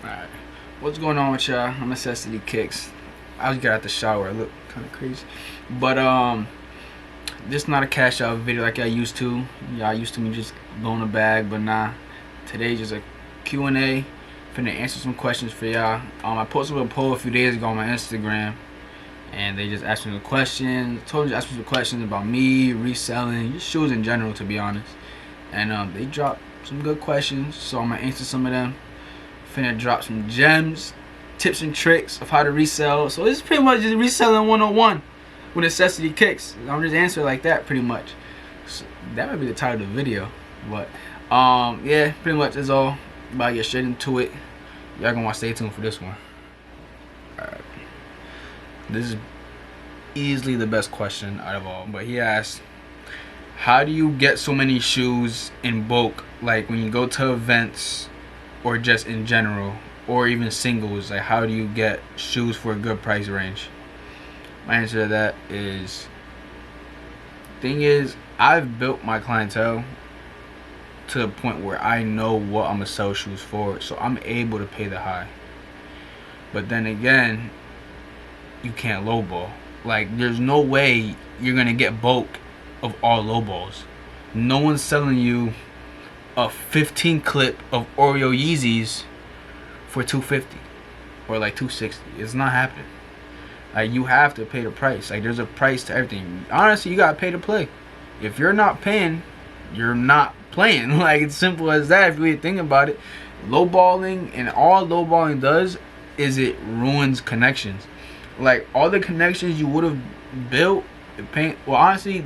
Alright, what's going on with y'all? I'm NecessityKicks. I just got out the shower. I look kind of crazy, but this is not a cash out video like I used to. Y'all used to me just blowing a bag, but nah. Today's just a Q&A. Finna answer some questions for y'all. I posted a poll a few days ago on my Instagram, and they just asked me the questions. Told me to ask me some questions about me, reselling, just shoes in general, to be honest. And they dropped some good questions, so I'm gonna answer some of them. Finna drop some gems, tips and tricks of how to resell. So this is pretty much just reselling 101 with NecessityKicks. I'm just answering like that pretty much. So that might be the title of the video, but yeah, pretty much that's all. About to get straight into it. Y'all gonna want to stay tuned for this one. Alright, this is easily the best question out of all. But he asked, how do you get so many shoes in bulk, like when you go to events or just in general, or even singles? Like, how do you get shoes for a good price range? My answer to that is, thing is, I've built my clientele to the point where I know what I'm gonna sell shoes for, so I'm able to pay the high. But then again, you can't lowball. Like, there's no way you're gonna get bulk of all lowballs. No one's selling you a 15 clip of Oreo Yeezys for $250 or like $260. It's not happening. Like, you have to pay the price. Like, there's a price to everything. Honestly, you gotta pay to play. If you're not paying, you're not playing. Like, it's simple as that. If you really think about it, lowballing, and all lowballing does is it ruins connections. Like, all the connections you would have built, well, honestly,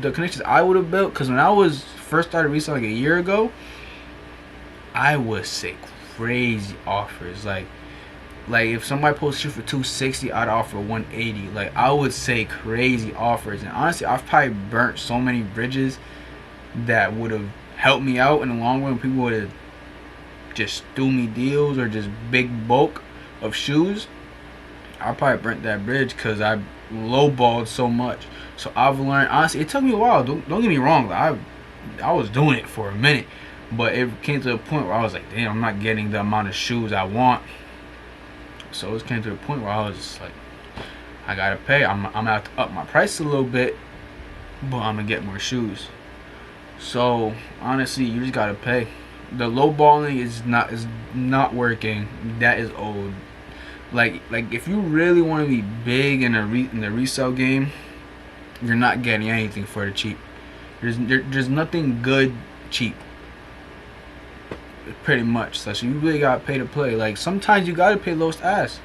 the connections I would have built, because when I was first started reselling like a year ago, I would say crazy offers. Like if somebody posts shit for $260, I'd offer $180. Like, I would say crazy offers. And honestly, I've probably burnt so many bridges that would have helped me out in the long run. People would have just threw me deals or just big bulk of shoes. I probably burnt that bridge because I lowballed so much. So I've learned, honestly, it took me a while. Don't get me wrong. Like, I was doing it for a minute, but it came to a point where I was like, damn, I'm not getting the amount of shoes I want. So it came to a point where I was just like, I gotta pay. I'm gonna have to up my price a little bit, but I'm gonna get more shoes. So honestly, you just gotta pay. The lowballing is not working. That is old. Like if you really want to be big in the resale game, you're not getting anything for the cheap. There's nothing good cheap, pretty much. So you really gotta pay to play. Like, sometimes you gotta pay lowest ass.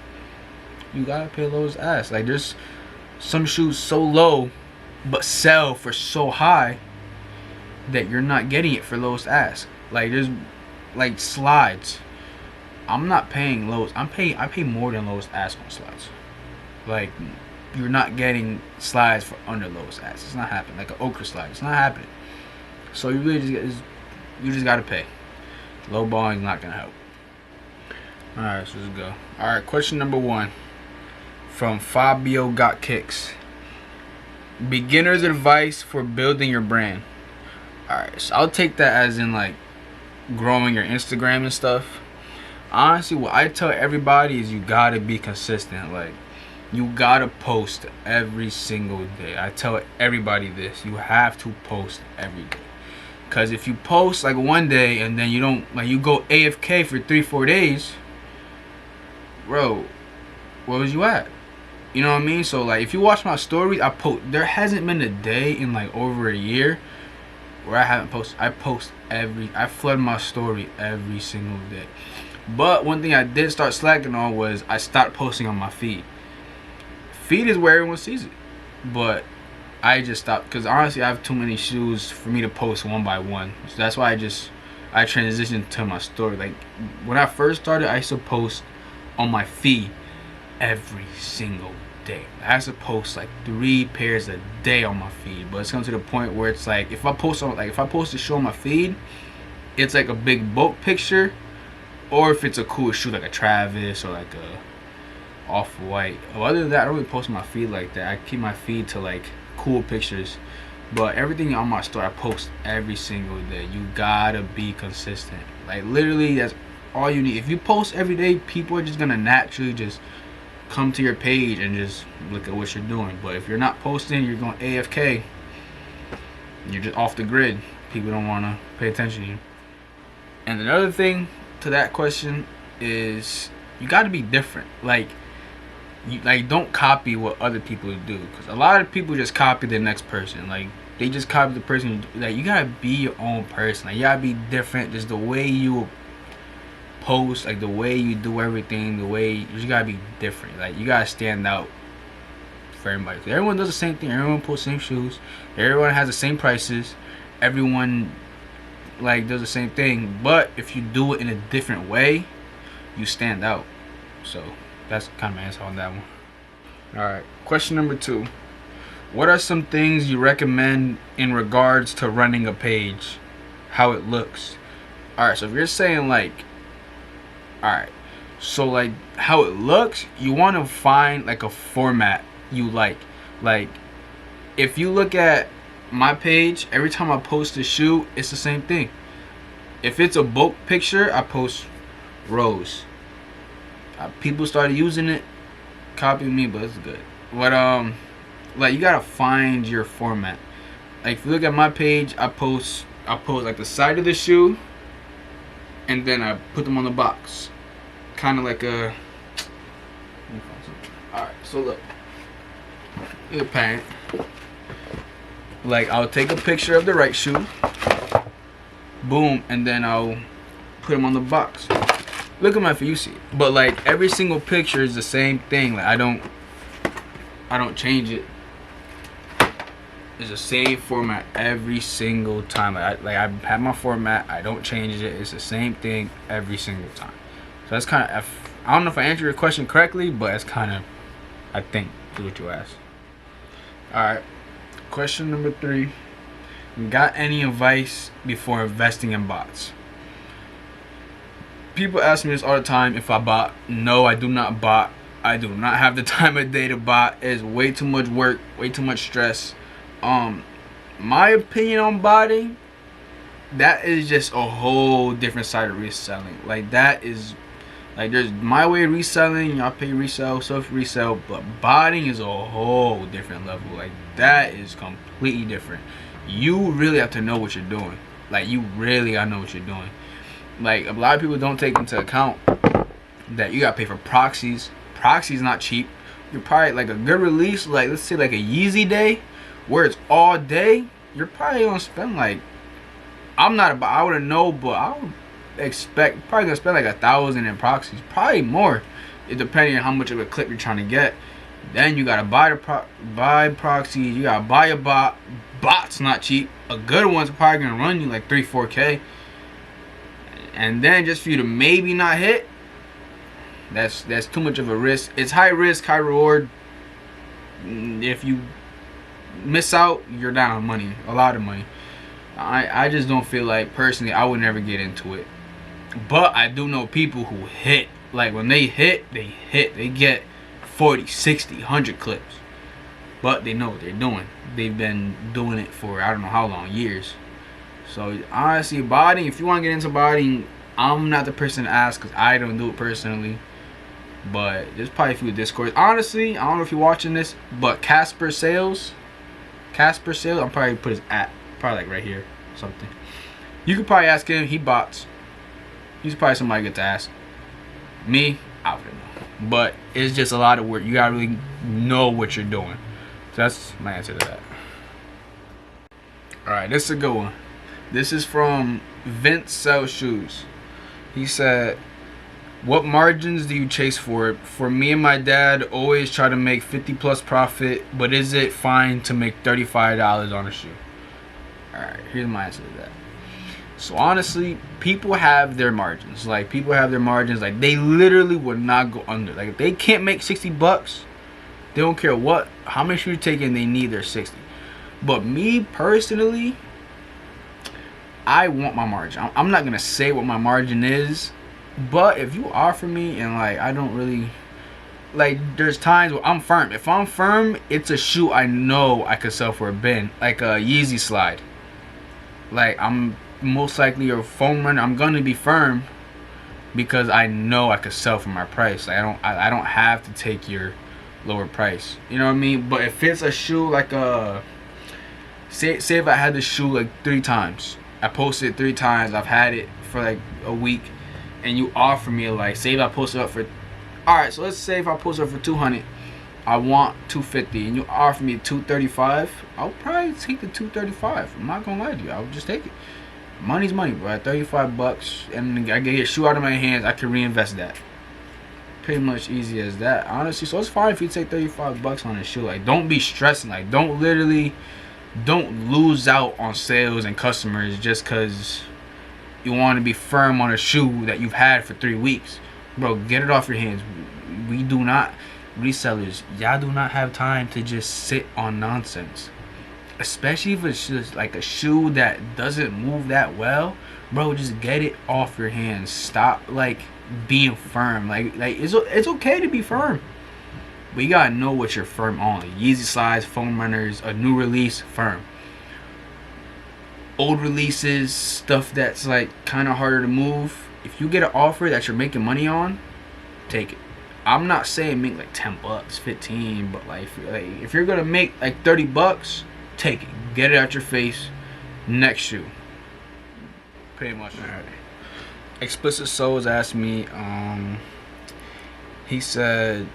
You gotta pay lowest ass. Like, there's some shoes so low but sell for so high that you're not getting it for lowest ass. Like, there's like slides. I'm not paying lowest. I pay more than lowest ass on slides. Like, you're not getting slides for under lowest ass. It's not happening. Like an okra slide, it's not happening. So you really just gotta pay. Lowballing is not gonna help. All right, so let's go. All right, question number 1 from Fabio Got Kicks. Beginner's advice for building your brand. All right, so I'll take that as in like growing your Instagram and stuff. Honestly, what I tell everybody is you gotta be consistent. Like, you gotta post every single day. I tell everybody this. You have to post every day. Cause if you post like one day and then you don't, like, you go AFK for 3-4 days, bro, where was you at? You know what I mean? So, like, if you watch my stories, there hasn't been a day in like over a year where I haven't posted. I flood my story every single day. But one thing I did start slacking on was I stopped posting on my feed. Feed is where everyone sees it, but I just stopped because honestly I have too many shoes for me to post one by one. So that's why I transitioned to my story. Like, when I first started, I used to post on my feed every single day. I used to post like 3 pairs a day on my feed, but it's come to the point where it's like, if I post a shoe on my feed, it's like a big bulk picture, or if it's a cool shoe like a Travis or like a Off-White. Other than that, I don't really post my feed like that. I keep my feed to like cool pictures, but everything on my store I post every single day. You gotta be consistent. Like, literally, that's all you need. If you post every day, people are just gonna naturally just come to your page and just look at what you're doing. But if you're not posting, you're going AFK. You're just off the grid. People don't want to pay attention to you. And another thing to that question is you got to be different. Like, don't copy what other people do, because a lot of people just copy the next person. Like, they just copy the person. Like, you gotta be your own person. Like, you gotta be different. Just the way you post, like the way you do everything, the way you just gotta be different. Like, you gotta stand out for everybody. Everyone does the same thing. Everyone posts the same shoes. Everyone has the same prices. Everyone like does the same thing. But if you do it in a different way, you stand out. So that's kind of my answer on that one. All right, question number 2. What are some things you recommend in regards to running a page? How it looks. All right, so if you're saying like, all right, so like how it looks, you want to find like a format you like. Like, if you look at my page, every time I post a shoe, it's the same thing. If it's a bulk picture, I post rows. People started using it, copying me, but it's good. But like, you gotta find your format. Like, if you look at my page, I post like the side of the shoe, and then I put them on the box, kind of like a. All right, so look at pant. Like, I'll take a picture of the right shoe, boom, and then I'll put them on the box. Look at my feet, you see. But like, every single picture is the same thing. Like, I don't change it. It's the same format every single time. I have my format. I don't change it. It's the same thing every single time. So that's kind of, I don't know if I answered your question correctly, but it's kind of, I think, is what you asked. All right. Question number 3. Got any advice before investing in bots? People ask me this all the time if I bot. No, I do not bot. I do not have the time of day to bot. It's way too much work, way too much stress. My opinion on botting, that is just a whole different side of reselling. Like, that is, like, there's my way of reselling, y'all pay resell, self-resell, but botting is a whole different level. Like, that is completely different. You really have to know what you're doing. Like, you really gotta know what you're doing. Like, a lot of people don't take into account that you gotta pay for proxies. Proxies not cheap. You're probably, like, a good release, like, let's say like a Yeezy day, where it's all day, you're probably gonna spend like, I wouldn't know, but I would expect probably gonna spend like 1,000 in proxies, probably more, it depending on how much of a clip you're trying to get. Then you gotta buy proxies, you gotta buy a bot. Bot's not cheap. A good one's probably gonna run you like 3-4K, and then just for you to maybe not hit, that's too much of a risk. It's high risk, high reward. If you miss out, you're down on money, a lot of money. I just don't feel like, personally, I would never get into it. But I do know people who hit. Like, when they hit, they get 40, 60, 100 clips. But they know what they're doing. They've been doing it for I don't know how long, years. So honestly, botting, if you want to get into botting, I'm not the person to ask, because I don't do it personally. But there's probably a few Discords. Honestly, I don't know if you're watching this, but Casper Sales, I'm probably put his at, probably like right here or something. You could probably ask him. He bots. He's probably somebody good to ask. Me, I wouldn't know. But it's just a lot of work. You gotta really know what you're doing. So that's my answer to that. Alright, this is a good one. This is from Vince Sells Shoes. He said, what margins do you chase for? For me and my dad, always try to make 50+ profit, but is it fine to make $35 on a shoe? Alright, here's my answer to that. So honestly, people have their margins. Like, like, they literally would not go under. Like, if they can't make $60, they don't care how many shoes you're taking, they need their 60. But me personally, I want my margin. I'm not gonna say what my margin is, but if you offer me and like, I don't really, like, there's times where I'm firm. If I'm firm, it's a shoe I know I could sell for a bin, like a Yeezy slide. Like, I'm most likely a foam runner. I'm gonna be firm. because I know I could sell for my price. Like, I don't have to take your lower price. You know what I mean? But if it's a shoe like say if I had the shoe like 3 times, I posted it 3 times, I've had it for like a week, and you offer me like, say if I posted up for, all right, so let's say if I posted up for 200, I want 250, and you offer me 235, I'll probably take the 235. I'm not gonna lie to you, I'll just take it. Money's money, bro. At $35, and I get a shoe out of my hands, I can reinvest that. Pretty much easy as that, honestly. So it's fine if you take $35 on a shoe. Like, don't be stressing. Like, don't lose out on sales and customers just because you want to be firm on a shoe that you've had for 3 weeks. Bro, get it off your hands. We do not, resellers, y'all do not have time to just sit on nonsense. Especially if it's just like a shoe that doesn't move that well. Bro, just get it off your hands. Stop like being firm. Like it's okay to be firm, but you gotta know what you're firm on. Yeezy slides, foam runners, a new release, firm. Old releases, stuff that's like kind of harder to move, if you get an offer that you're making money on, take it. I'm not saying make like $10, 15, but like if you're gonna make like $30, take it. Get it out your face. Next shoe. Pretty much. Alright. Explicit Souls asked me, he said,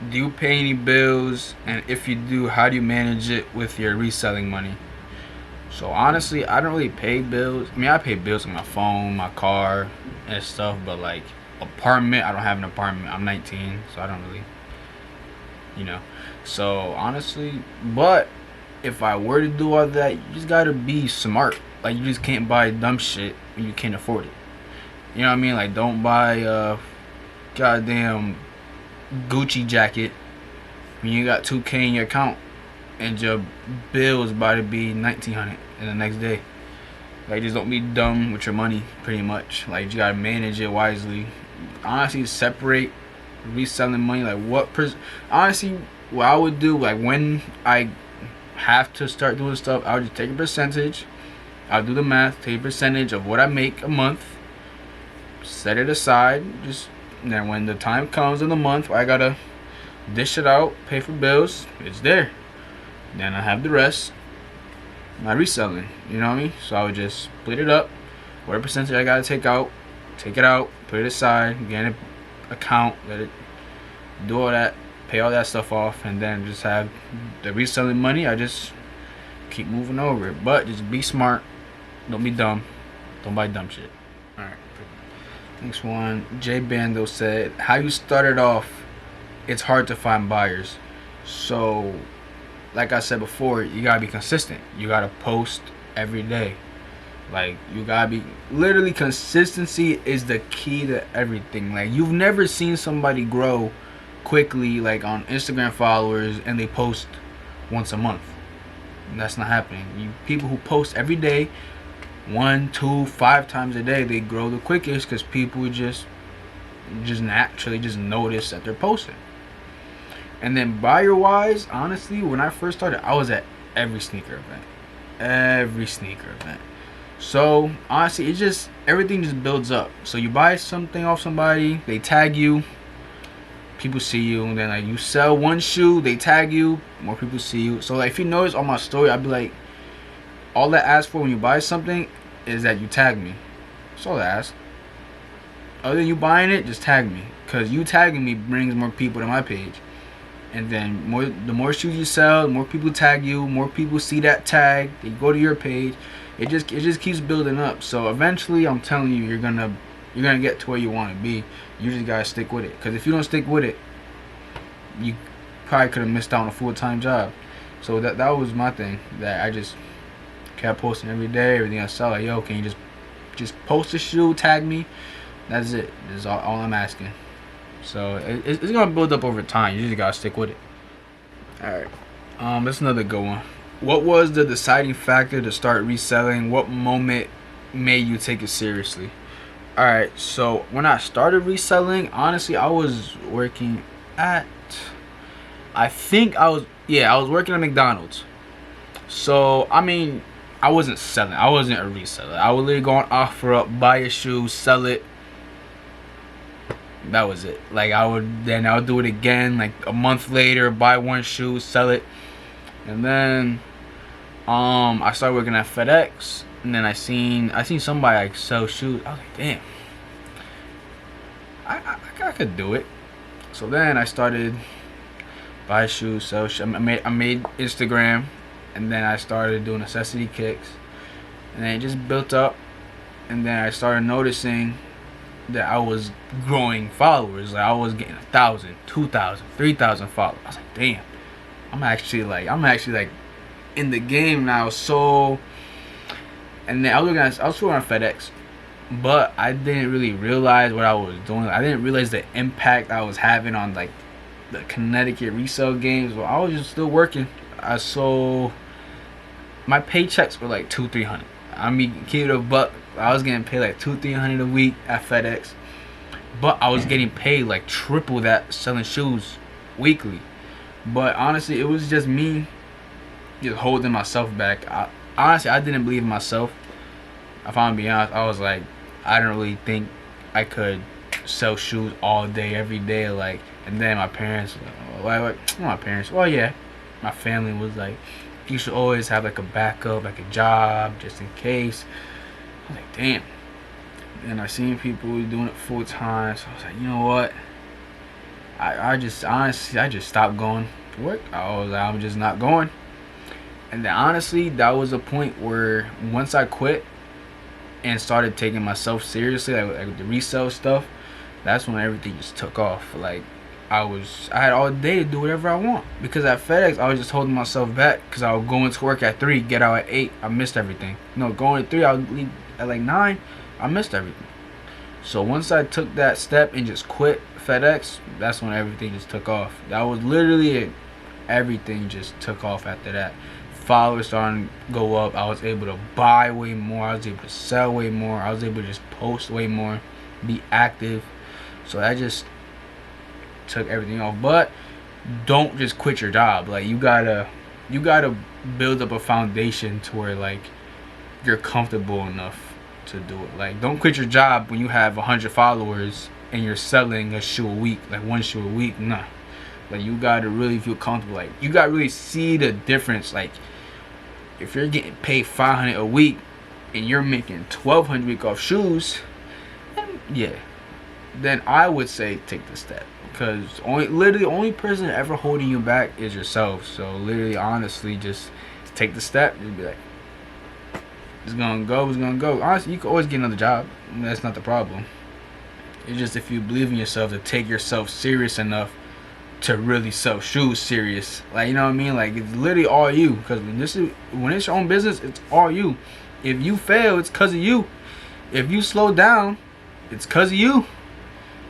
do you pay any bills, and if you do, how do you manage it with your reselling money? So honestly, I don't really pay bills. I mean, I pay bills on my phone, my car, and stuff, but like apartment, I don't have an apartment. I'm 19, so I don't really, so honestly, but if I were to do all that, you just gotta be smart. Like, you just can't buy dumb shit when you can't afford it. You know what I mean? Like, don't buy a goddamn Gucci jacket when you got $2K in your account and your bill is about to be $1,900 in the next day. Like, just don't be dumb with your money, pretty much. Like, you gotta manage it wisely. Honestly, separate reselling money. Like, honestly, what I would do, like, when I have to start doing stuff, I would just take a percentage. I'll do the math, take a percentage of what I make a month, set it aside. Just then when the time comes in the month where I gotta dish it out, pay for bills, it's there. Then I have the rest, my reselling. You know what I mean? So I would just split it up. Whatever percentage I gotta take out, take it out, put it aside, get an account, let it do all that, pay all that stuff off, and then just have the reselling money. I just keep moving over it. But just be smart. Don't be dumb. Don't buy dumb shit. Alright. Next one. J Bando said, how you started off, it's hard to find buyers. So, like I said before, you gotta be consistent. You gotta post every day. Like, you gotta be, literally, consistency is the key to everything. Like, you've never seen somebody grow quickly, like on Instagram followers, and they post once a month. And that's not happening. People who post every day, 1, 2, 5 times a day, they grow the quickest, because people just naturally just notice that they're posting. And then buyer wise, honestly, when I first started, I was at every sneaker event. So honestly, everything just builds up. So you buy something off somebody, they tag you, people see you, and then like you sell one shoe, they tag you, more people see you. So like, if you notice on my story, I'd be like, all I ask for when you buy something is that you tag me. That's all I ask. Other than you buying it, just tag me, because you tagging me brings more people to my page. And then the more shoes you sell, the more people tag you, more people see that tag, they go to your page. It just keeps building up. So eventually, I'm telling you, you're gonna get to where you want to be. You just gotta stick with it, because if you don't stick with it, you probably could have missed out on a full-time job. So that was my thing, that I just kept posting every day, everything I sell. Like, yo, can you just post a shoe, tag me? That's it. That's all I'm asking. So it's gonna build up over time. You just gotta stick with it. Alright. That's another good one. What was the deciding factor to start reselling? What moment made you take it seriously? Alright, so when I started reselling, honestly, I was working at, I was working at McDonald's. So, I mean, I wasn't selling. I wasn't a reseller. I would literally go on offer up, buy a shoe, sell it, That was it. Like I would do it again like a month later, buy one shoe, sell it. And then I started working at FedEx, and then I seen somebody like sell shoes. I was like, damn, I could do it. So then I started buy shoes, sell shoes. I made Instagram, and then I started doing NecessityKicks, and then it just built up. And then I started noticing that I was growing followers. Like I was getting 1,000, 2,000, 3,000 followers. I was like, damn, I'm actually like in the game now. So, and then I was working on FedEx, but I didn't really realize what I was doing. I didn't realize the impact I was having on like the Connecticut resale games. Well, I was just still working. My paychecks were like $200-300. I mean, keep it a buck. I was getting paid like $200-300 a week at FedEx, but I was getting paid like triple that selling shoes weekly. But honestly, it was just me just holding myself back. Honestly, I didn't believe in myself. If I'm being honest, I was like, I didn't really think I could sell shoes all day, every day. Like, and then my parents, well, yeah, my family was like, you should always have like a backup, like a job, just in case. I was like, damn. And I seen people doing it full time, so I was like, you know what? I just stopped going to work. I'm just not going. And then honestly, that was a point where once I quit and started taking myself seriously, like the resale stuff, that's when everything just took off. Like I had all day to do whatever I want, because at FedEx I was just holding myself back because I would go into work at 3, get out at 8. I missed everything. Going at 3, I would leave at like 9. I missed everything. So once I took that step and just quit FedEx, that's when everything just took off. That was literally it. Everything just took off after that. Followers starting to go up. I was able to buy way more. I was able to sell way more. I was able to just post way more, be active. So that just took everything off. But don't just quit your job. Like you gotta build up a foundation to where like you're comfortable enough to do it. Like don't quit your job when you have 100 followers and you're selling a shoe a week, like one shoe a week. Nah. Like you gotta really feel comfortable. Like you gotta really see the difference. Like if you're getting paid $500 a week and you're making $1,200 a week off shoes, then I would say take the step, because the only person ever holding you back is yourself. So literally, honestly, just take the step. Just be like, it's gonna go. Honestly, you can always get another job. That's not the problem. It's just if you believe in yourself to take yourself serious enough to really sell shoes serious. Like, you know what I mean? Like, it's literally all you. Because when it's your own business, it's all you. If you fail, it's because of you. If you slow down, it's because of you.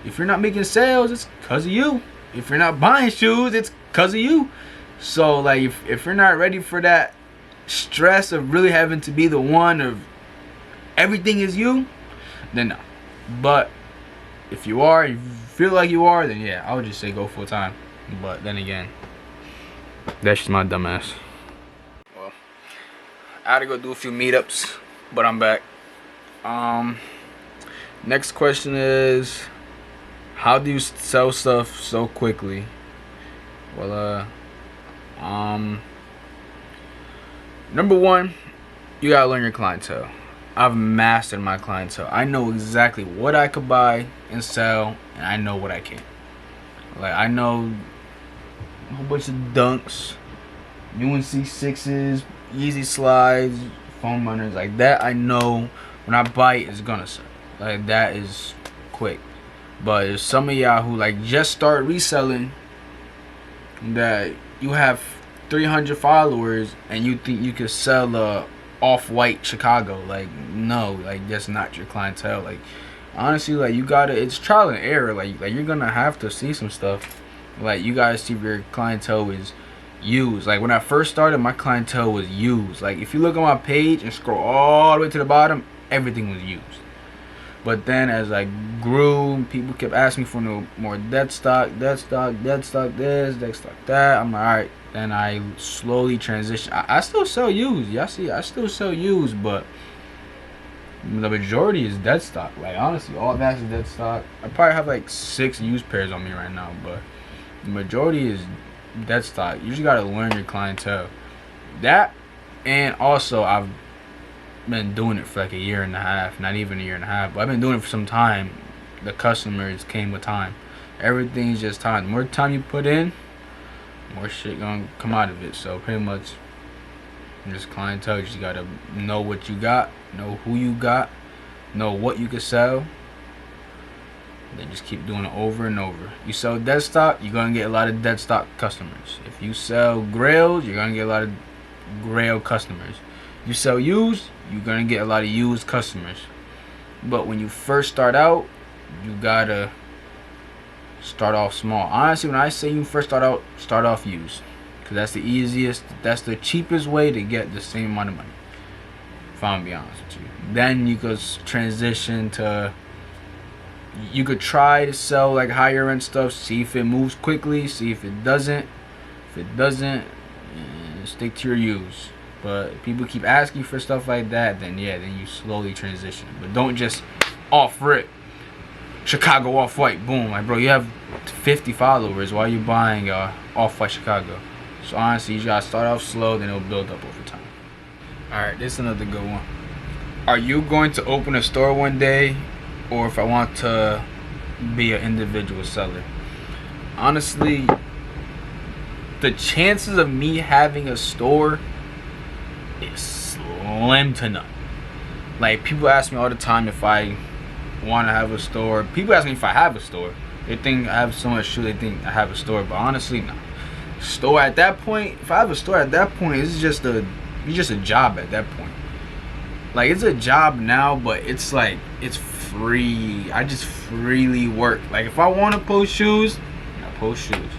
If you're not making sales, it's because of you. If you're not buying shoes, it's because of you. So, like, if you're not ready for that stress of really having to be the one of everything is you, then no. But if you are, if you feel like you are, then yeah, I would just say go full time. But then again, that's just my dumb ass. Well, I had to go do a few meetups, but I'm back. Next question is, how do you sell stuff so quickly? Well, number one, you gotta learn your clientele. I've mastered my clientele. I know exactly what I could buy and sell, and I know what I can't. Like, I know a whole bunch of dunks, UNC 6s, Yeezy slides, foam runners, like that. I know when I buy it, it's gonna sell. Like, that is quick. But there's some of y'all who like just start reselling, that you have 300 followers and you think you could sell a off-white Chicago. Like, no, like that's not your clientele. Like, honestly, like you gotta, it's trial and error. Like you're gonna have to see some stuff. Like, you gotta see if your clientele is used. Like, when I first started, my clientele was used. Like, if you look on my page and scroll all the way to the bottom, everything was used. But then as I grew, people kept asking me for no more dead stock, this, dead stock that. I'm like, alright. Then I slowly transition. I still sell used. Y'all see, I still sell used, but The majority is dead stock. Like honestly, all that is dead stock. I probably have like 6 used pairs on me right now, but the majority is dead stock. You just gotta learn your clientele. That, and also I've been doing it for like a year and a half, not even a year and a half, but I've been doing it for some time. The customers came with time. Everything's just time. The more time you put in, more shit gonna come out of it. So pretty much, just clientele. You just gotta know what you got, know who you got, know what you can sell. Then just keep doing it over and over. You sell dead stock, you're gonna get a lot of dead stock customers. If you sell grails, you're gonna get a lot of grail customers. You sell used, you're gonna get a lot of used customers. But when you first start out, you gotta start off small. Honestly, when I say you first start off used, because that's the easiest, that's the cheapest way to get the same amount of money, if I'm gonna be honest with you. Then you could transition to, you could try to sell like higher end stuff, see if it moves quickly, see if it doesn't. If it doesn't, stick to your used. But if people keep asking for stuff like that, then yeah, then you slowly transition. But don't just off rip Chicago off-white, boom. Like, bro, you have 50 followers, why are you buying off-white Chicago? So honestly, you gotta start off slow, then it'll build up over time. Alright, this is another good one. Are you going to open a store one day, or if I want to be an individual seller? Honestly, the chances of me having a store is slim to none. Like, people ask me all the time if I want to have a store. People ask me if I have a store. They think I have so much shoe, they think I have a store, but honestly, no. Store at that point, if I have a store at that point, it's just a job at that point. Like, it's a job now, but it's like, it's free. I just freely work. Like, if I want to post shoes, I post shoes.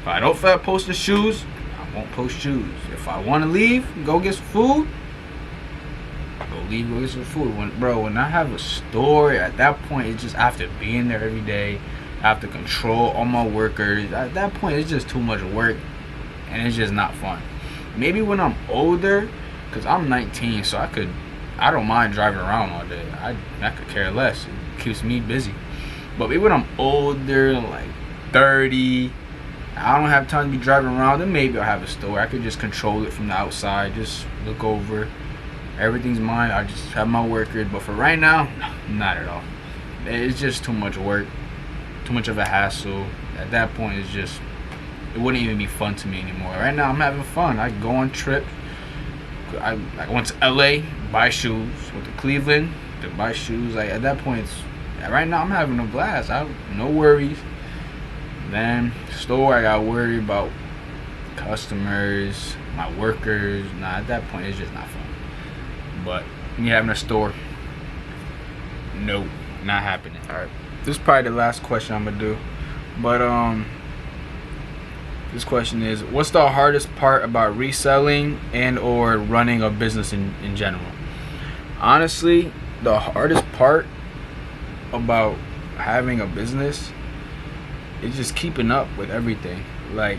If I don't feel like posting shoes, I won't post shoes. If I want to leave, go get some food, go get some food. When I have a store, at that point, it's just, I have to be in there every day. I have to control all my workers. At that point, it's just too much work, and it's just not fun. Maybe when I'm older, because I'm 19, so I don't mind driving around all day. I could care less. It keeps me busy. But maybe when I'm older, like 30, I don't have time to be driving around, then maybe I'll have a store. I could just control it from the outside, just look over. Everything's mine. I just have my workers. But for right now, no, not at all. It's just too much work, too much of a hassle. At that point, it wouldn't even be fun to me anymore. Right now, I'm having fun. I go on trips. I went to LA, buy shoes. Went to Cleveland to buy shoes. Like, at that point, right now I'm having a blast. I have no worries. Then store, I got worried about customers, my workers. Nah, at that point, it's just not fun. But me having a store, no, not happening. All right, this is probably the last question I'm gonna do. But this question is, what's the hardest part about reselling and or running a business in general? Honestly, the hardest part about having a business is just keeping up with everything. Like,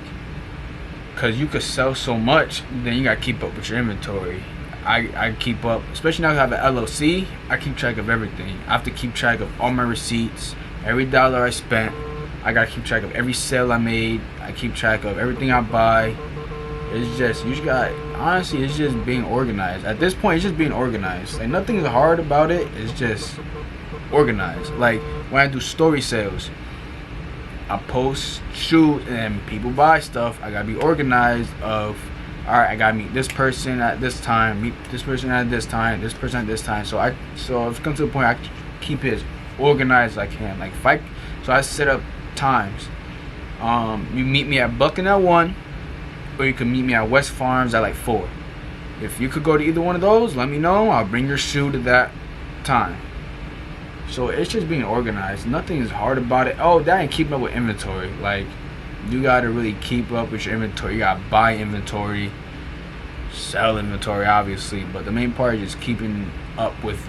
cause you could sell so much, then you gotta keep up with your inventory. I keep up, especially now I have an LLC. I keep track of everything. I have to keep track of all my receipts, every dollar I spent. I gotta keep track of every sale I made. I keep track of everything I buy. It's just, you just got, honestly, it's just being organized. At this point, it's just being organized. Like, nothing's hard about it. It's just organized. Like, when I do story sales, I post, shoot, and people buy stuff. I gotta be organized of, all right, I gotta meet this person at this time, meet this person at this time, this person at this time. So if it comes to the point, I keep it as organized as I can. Like, so I set up times. You meet me at Bucking at 1, or you can meet me at West Farms at like 4. If you could go to either one of those, let me know. I'll bring your shoe to that time. So it's just being organized. Nothing is hard about it. Oh, that ain't keeping up with inventory. Like, you gotta really keep up with your inventory. You gotta buy inventory, sell inventory, obviously. But the main part is just keeping up with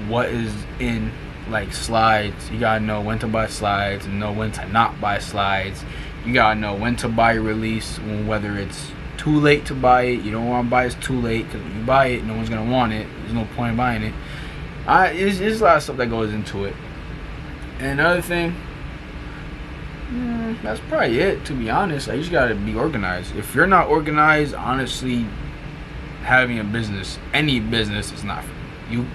what is in, like, slides. You gotta know when to buy slides and know when to not buy slides. You gotta know when to buy a release, whether it's too late to buy it. You don't want to buy it too late, because when you buy it, no one's gonna want it. There's no point in buying it. It's a lot of stuff that goes into it. And another thing, that's probably it, to be honest. Like, you just gotta be organized. If you're not organized, honestly, having a business, any business, is not for you.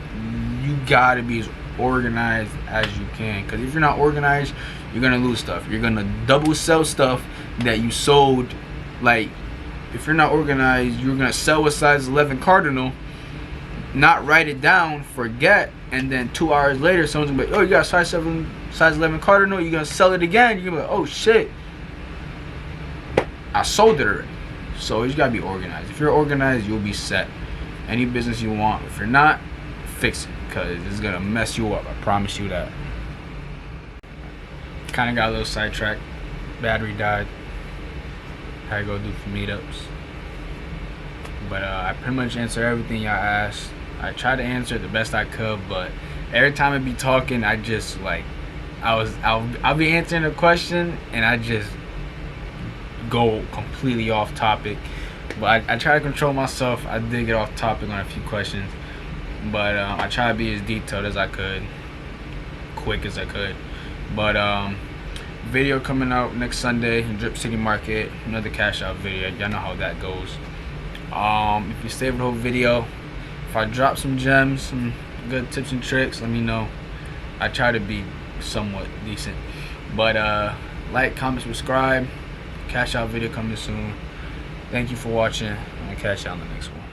You gotta be as organized as you can, because if you're not organized, you're gonna lose stuff. You're gonna double sell stuff that you sold. Like, if you're not organized, you're gonna sell a size 11 cardinal, not write it down, forget, and then 2 hours later someone's gonna be like, oh, you got a size 11 cardinal, you're gonna sell it again. You're gonna be like, oh shit, I sold it already. So you just gotta be organized. If you're organized, you'll be set. Any business you want. If you're not, fix it, because it's gonna mess you up. I promise you that. Kind of got a little sidetracked. Battery died. Had to go do some meetups. But I pretty much answered everything y'all asked. I tried to answer it the best I could, but every time I be talking, I just like, I'll be answering a question and I just go completely off topic. But I try to control myself. I did get off topic on a few questions, but I try to be as detailed as I could, quick as I could. But video coming out next Sunday in Drip City Market, another cash out video. Y'all know how that goes. If you stay for the whole video, if I drop some gems, some good tips and tricks, let me know. I try to be somewhat decent. But like, comment, subscribe. Cash out video coming soon. Thank you for watching. I'm gonna catch y'all on the next one.